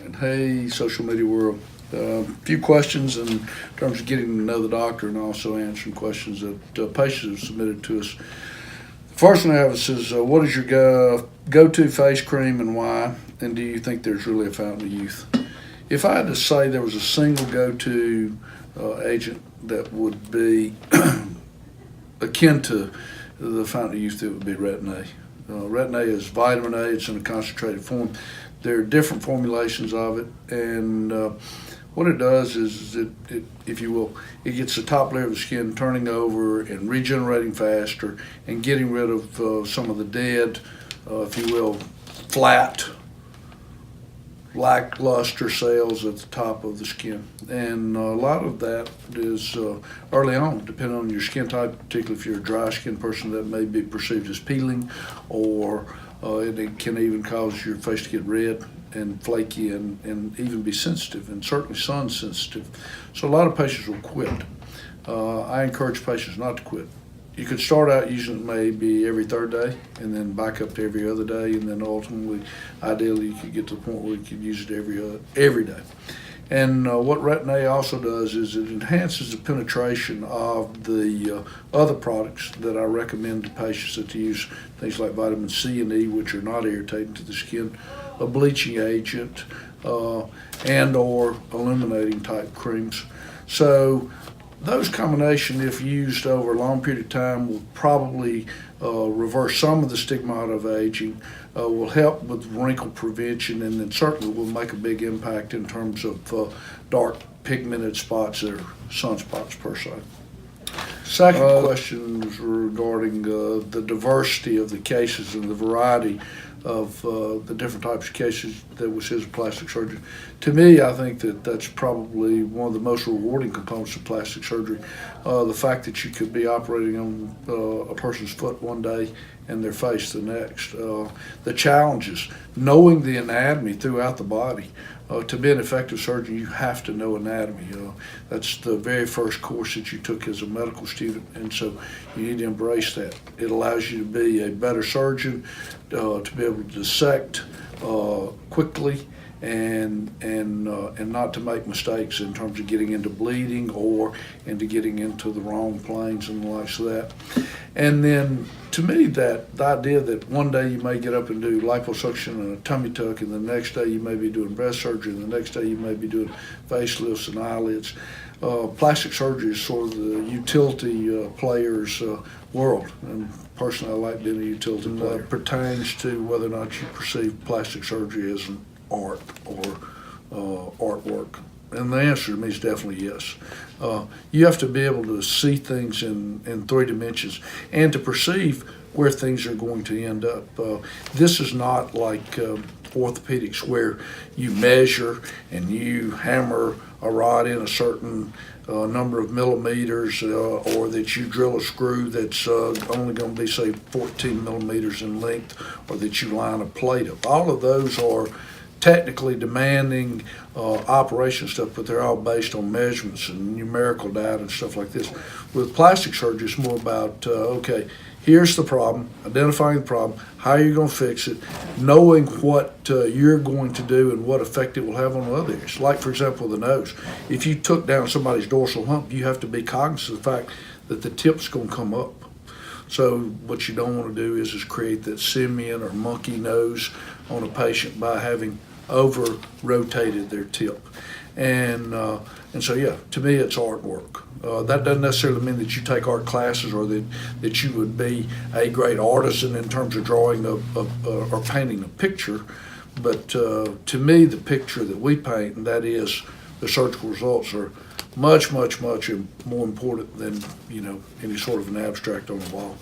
And hey, social media world. A few questions in terms of getting to know the doctor and also answering questions that patients have submitted to us. First one I have says, what is your go-to face cream and why? And do you think there's really a fountain of youth? If I had to say there was a single go-to agent that would be akin to the fountain of youth, it would be Retin A. Retin A is vitamin A. It's in a concentrated form. There are different formulations of it, and what it does is, if you will, it gets the top layer of the skin turning over and regenerating faster and getting rid of some of the dead, if you will, flat, lackluster cells at the top of the skin. And a lot of that is early on, depending on your skin type, particularly if you're a dry skin person, that may be perceived as peeling, or it can even cause your face to get red and flaky and even be sensitive, and certainly sun sensitive. So a lot of patients will quit. I encourage patients not to quit. You could start out using it maybe every third day and then back up to every other day, and then ultimately, ideally, you could get to the point where you could use it every day. And what Retin A also does is it enhances the penetration of the other products that I recommend to patients that to use, things like vitamin C and E, which are not irritating to the skin, a bleaching agent, and or illuminating type creams. So those combination, if used over a long period of time, will probably reverse some of the stigmata of aging, will help with wrinkle prevention, and then certainly will make a big impact in terms of dark pigmented spots that are sunspots per se. Second question was regarding the diversity of the cases and the variety of the different types of cases that was his plastic surgery. To me, I think that that's probably one of the most rewarding components of plastic surgery. The fact that you could be operating on a person's foot one day and their face the next. The challenges, knowing the anatomy throughout the body. To be an effective surgeon, you have to know anatomy. That's the very first course that you took as a medical student, and so you need to embrace that. It allows you to be a better surgeon, to be able to dissect quickly, and not to make mistakes in terms of getting into bleeding or into getting into the wrong planes and the likes of that. And then, to me, that the idea that one day you may get up and do liposuction and a tummy tuck, and the next day you may be doing breast surgery, and the next day you may be doing facelifts and eyelids. Plastic surgery is sort of the utility player's world, and personally I like being a utility player. It pertains to whether or not you perceive plastic surgery as an art or artwork. And the answer to me is definitely yes. You have to be able to see things in three dimensions and to perceive where things are going to end up. This is not like orthopedics where you measure and you hammer a rod in a certain number of millimeters, or that you drill a screw that's only going to be, say, 14 millimeters in length, or that you line a plate up. All of those are technically demanding operation stuff, but they're all based on measurements and numerical data and stuff like this. With plastic surgery, it's more about, okay, here's the problem, identifying the problem, how you're going to fix it, knowing what you're going to do and what effect it will have on other areas. Like, for example, the nose. If you took down somebody's dorsal hump, you have to be cognizant of the fact that the tip's going to come up. So what you don't want to do is create that simian or monkey nose on a patient by having over-rotated their tip. And so, yeah, to me, it's artwork. That doesn't necessarily mean that you take art classes or that you would be a great artisan in terms of drawing or painting a picture. But to me, the picture that we paint, and that is the surgical results, are much, much, much more important than any sort of an abstract on the wall.